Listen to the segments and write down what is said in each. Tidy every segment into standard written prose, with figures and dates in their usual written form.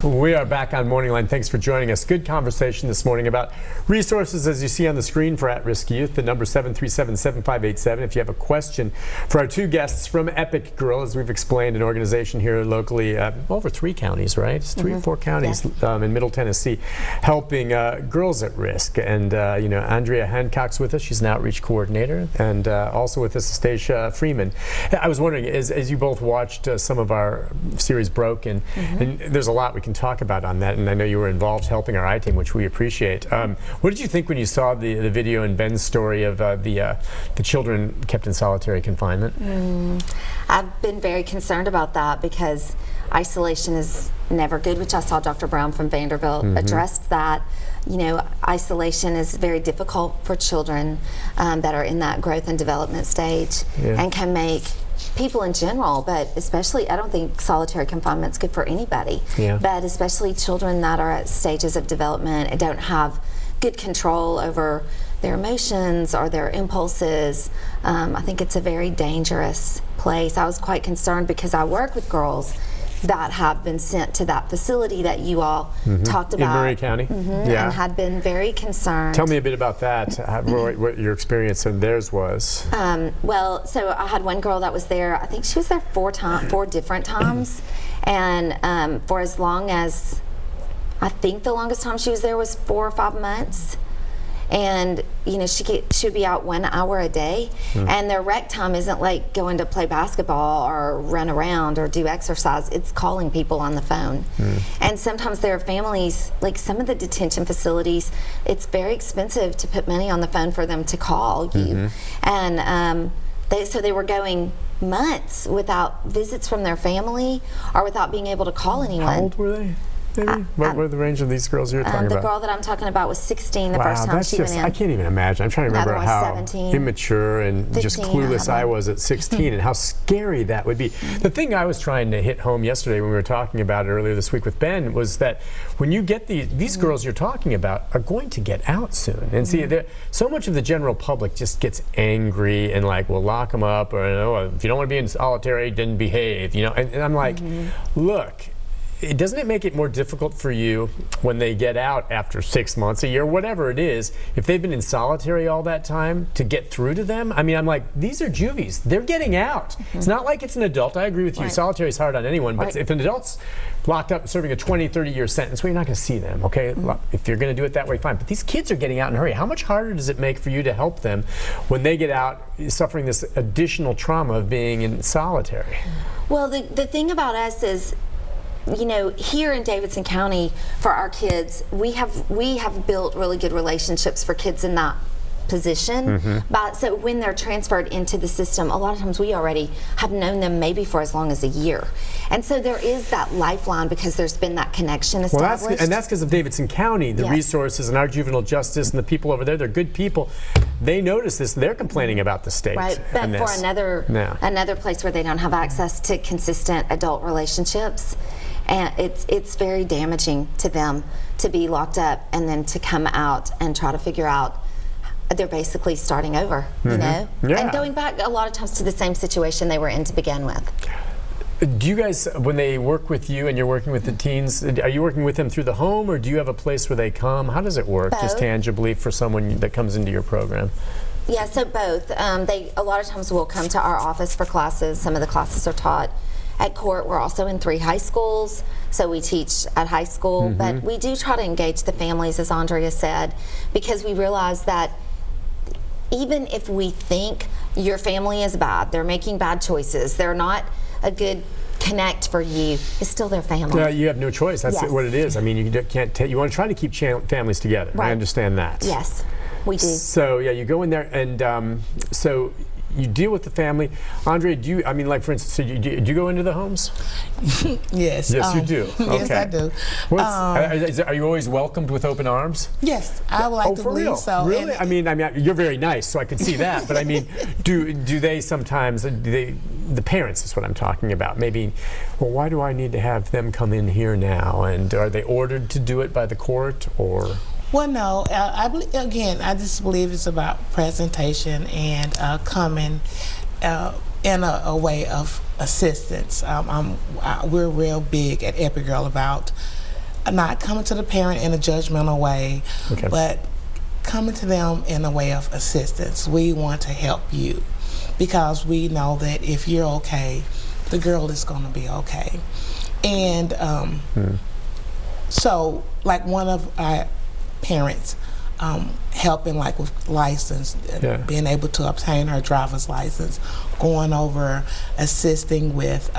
We are back on Morning Line. Thanks for joining us. Good conversation this morning about resources as you see on the screen for at-risk youth. The number 737-7587. If you have a question for our two guests from Epic Girl, as we've explained, an organization here locally, over 3 counties, right? It's 3 or 4 counties in Middle Tennessee, helping girls at risk. And Andrea Hancock's with us. She's an outreach coordinator, and also with us, Stacia Freeman. I was wondering, as you both watched some of our series Broken, and there's a lot we can talk about on that, and I know you were involved helping our I-team, which we appreciate. What did you think when you saw the video and Ben's story of the children kept in solitary confinement? I've been very concerned about that because isolation is never good, which I saw Dr. Brown from Vanderbilt addressed that. You know, isolation is very difficult for children that are in that growth and development stage, and can make people in general, but especially, I don't think solitary confinement is good for anybody, but especially children that are at stages of development and don't have good control over their emotions or their impulses. I think it's a very dangerous place. I was quite concerned because I work with girls that have been sent to that facility that you all talked about. In Murray County? And had been very concerned. Tell me a bit about that, what your experience and theirs was. Well, so I had one girl that was there, I think she was there 4 different times, and for as long as, I think the longest time she was there was 4 or 5 months. And you know, she would be out 1 hour a day, and their rec time isn't like going to play basketball or run around or do exercise. It's calling people on the phone. And sometimes there are families, like some of the detention facilities, it's very expensive to put money on the phone for them to call you. And so they were going months without visits from their family or without being able to call anyone. How old were they? What were the range of these girls you're talking about? The girl that I'm talking about was 16 the first time she went in. I can't even imagine. I'm trying to remember how 17, immature and 15, just clueless I was at 16 and how scary that would be. The thing I was trying to hit home yesterday when we were talking about it earlier this week with Ben was that when you get these girls you're talking about are going to get out soon. And see, so much of the general public just gets angry and like, well, lock them up, or if you don't want to be in solitary, then behave. And I'm like, look, doesn't it make it more difficult for you when they get out after 6 months, a year, whatever it is, if they've been in solitary all that time, to get through to them? I mean, I'm like, these are juvies. They're getting out. It's not like it's an adult. I agree with you. Solitary is hard on anyone, but if an adult's locked up serving a 20, 30-year sentence, well, you're not going to see them, okay? If you're going to do it that way, fine. But these kids are getting out in a hurry. How much harder does it make for you to help them when they get out suffering this additional trauma of being in solitary? Well, the thing about us is, here in Davidson County, for our kids, we have built really good relationships for kids in that position. But so when they're transferred into the system, a lot of times we already have known them maybe for as long as a year. And so there is that lifeline because there's been that connection established. And that's because of Davidson County, the resources and our juvenile justice and the people over there, they're good people. They notice this, they're complaining about the state. Right, but for another place where they don't have access to consistent adult relationships, and it's very damaging to them to be locked up and then to come out and try to figure out, they're basically starting over, and going back a lot of times to the same situation they were in to begin with. Do you guys, when they work with you and you're working with the teens, are you working with them through the home, or do you have a place where they come? How does it work, just tangibly, for someone that comes into your program? Yeah, so both. They a lot of times will come to our office for classes. Some of the classes are taught at court. We're also in 3 high schools, so we teach at high school, but we do try to engage the families, as Andrea said, because we realize that even if we think your family is bad, they're making bad choices, they're not a good connect for you, it's still their family. Yeah, you have no choice. That's what it is. I mean, you can't. You want to try to keep families together. I understand that. Yes, we do. So yeah, you go in there and so you deal with the family. Andre, for instance, so do you go into the homes? Yes. Yes, you do. Okay. Yes, I do. Are you always welcomed with open arms? Yes, I would like to believe so. Really? I mean, you're very nice, so I could see that. But I mean, do they sometimes? The parents is what I'm talking about. Maybe, well, why do I need to have them come in here now? And are they ordered to do it by the court, or? Well, no. I just believe it's about presentation and coming in a way of assistance. We're real big at Epic Girl about not coming to the parent in a judgmental way, Okay. but coming to them in a way of assistance. We want to help you because we know that if you're okay, the girl is going to be okay. And so, like, one of our parents helping, like, with license, being able to obtain her driver's license, going over, assisting with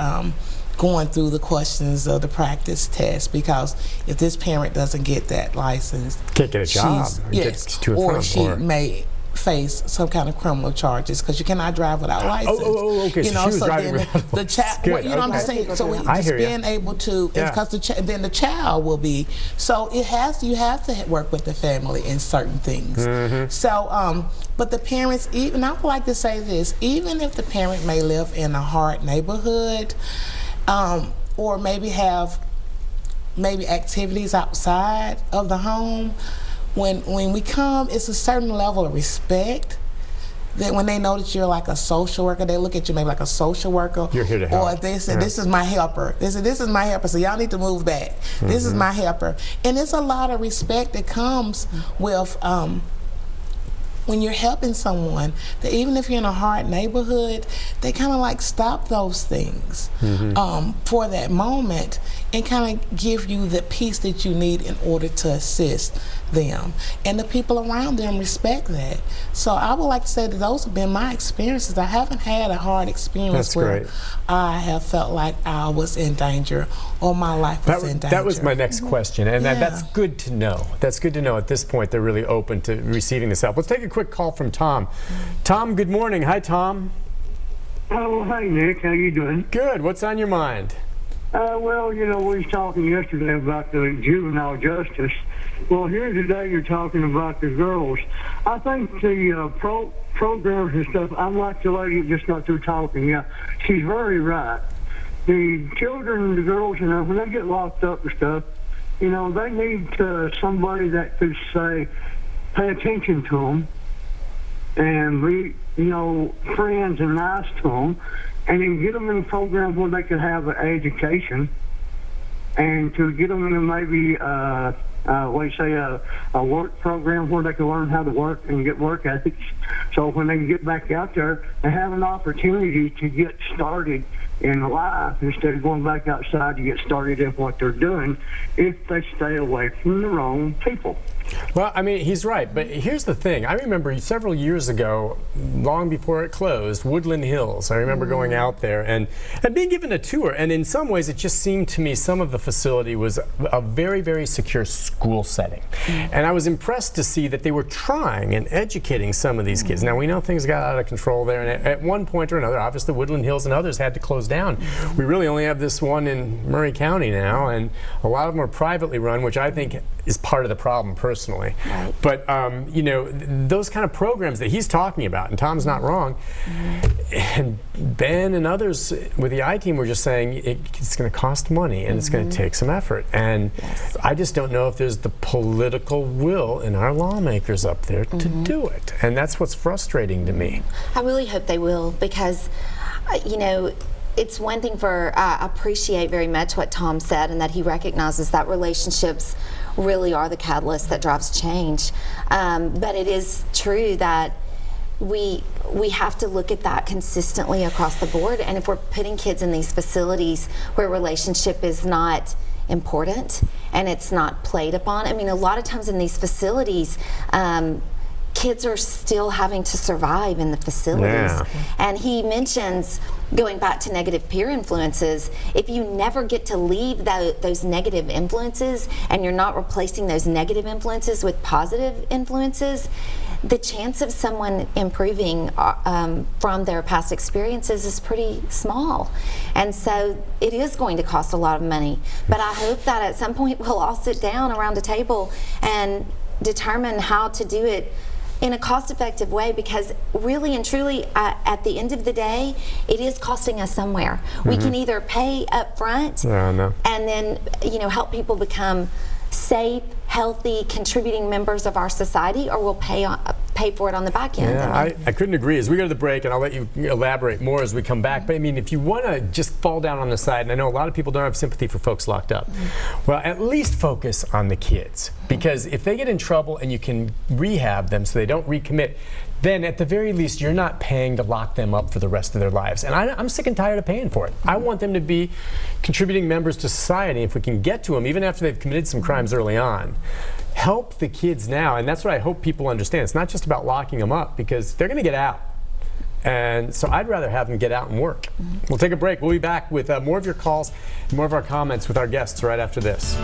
going through the questions of the practice test, because if this parent doesn't get that license, can't get a job. She may face some kind of criminal charges because you cannot drive without license. Okay. You So know, she was so driving then without the child, well, you know what I'm saying? So just being able to, because then the child will be. So you have to work with the family in certain things. So, but the parents, even I would like to say this, even if the parent may live in a hard neighborhood, or maybe have activities outside of the home. When we come, it's a certain level of respect that when they know that you're like a social worker, they look at you maybe like a social worker. You're here to help. Or they say, this is my helper. They say, this is my helper, so y'all need to move back. This is my helper. And it's a lot of respect that comes with when you're helping someone, that even if you're in a hard neighborhood, they kind of like stop those things for that moment and kind of give you the peace that you need in order to assist them. And the people around them respect that. So I would like to say that those have been my experiences. I haven't had a hard experience where I have felt like I was in danger or my life was in danger. That was my next question, and that's good to know. That's good to know at this point they're really open to receiving this help. Let's take a quick call from Tom. Tom, good morning. Hi, Tom. Oh, hi, Nick. How you doing? Good. What's on your mind? Well, you know, we was talking yesterday about the juvenile justice. Well, here today you're talking about the girls. I think the programs and stuff, I'm like the lady that just got through talking. Yeah, she's very right. The children, the girls, you know, when they get locked up and stuff, you know, they need somebody that could say, pay attention to them and be, you know, friends and nice to them, and then get them in a program where they could have an education, and to get them in maybe a work program where they can learn how to work and get work ethics. So when they can get back out there and have an opportunity to get started in life instead of going back outside to get started in what they're doing, if they stay away from the wrong people. Well, I mean, he's right, but here's the thing. I remember several years ago, long before it closed, Woodland Hills. I remember going out there and being given a tour, and in some ways it just seemed to me some of the facility was a very, very secure school setting. And I was impressed to see that they were trying and educating some of these kids. Now, we know things got out of control there, and at one point or another, obviously Woodland Hills and others had to close down. We really only have this one in Murray County now, and a lot of them are privately run, which I think is part of the problem personally. Right. But, you know, those kind of programs that he's talking about, and Tom's not wrong, and Ben and others with the I-Team were just saying it's going to cost money and it's going to take some effort. And I just don't know if there's the political will in our lawmakers up there to do it. And that's what's frustrating to me. I really hope they will, because, you know, it's one thing I appreciate very much what Tom said, and that he recognizes that relationships really are the catalyst that drives change. But it is true that we have to look at that consistently across the board. And if we're putting kids in these facilities where relationship is not important and it's not played upon, I mean, a lot of times in these facilities, kids are still having to survive in the facilities. And he mentions, going back to negative peer influences, if you never get to leave those negative influences and you're not replacing those negative influences with positive influences, the chance of someone improving from their past experiences is pretty small. And so it is going to cost a lot of money. But I hope that at some point we'll all sit down around a table and determine how to do it in a cost-effective way, because really and truly, at the end of the day, it is costing us somewhere. We can either pay up front and then, you know, help people become safe, healthy, contributing members of our society, or we'll pay pay for it on the back end. Yeah, I couldn't agree. As we go to the break, and I'll let you elaborate more as we come back, but I mean, if you want to just fall down on the side, and I know a lot of people don't have sympathy for folks locked up, well, at least focus on the kids. Because if they get in trouble and you can rehab them so they don't recommit, then at the very least, you're not paying to lock them up for the rest of their lives. And I'm sick and tired of paying for it. I want them to be contributing members to society. If we can get to them, even after they've committed some crimes early on, help the kids now. And that's what I hope people understand. It's not just about locking them up, because they're going to get out. And so I'd rather have them get out and work. We'll take a break. We'll be back with more of your calls and more of our comments with our guests right after this.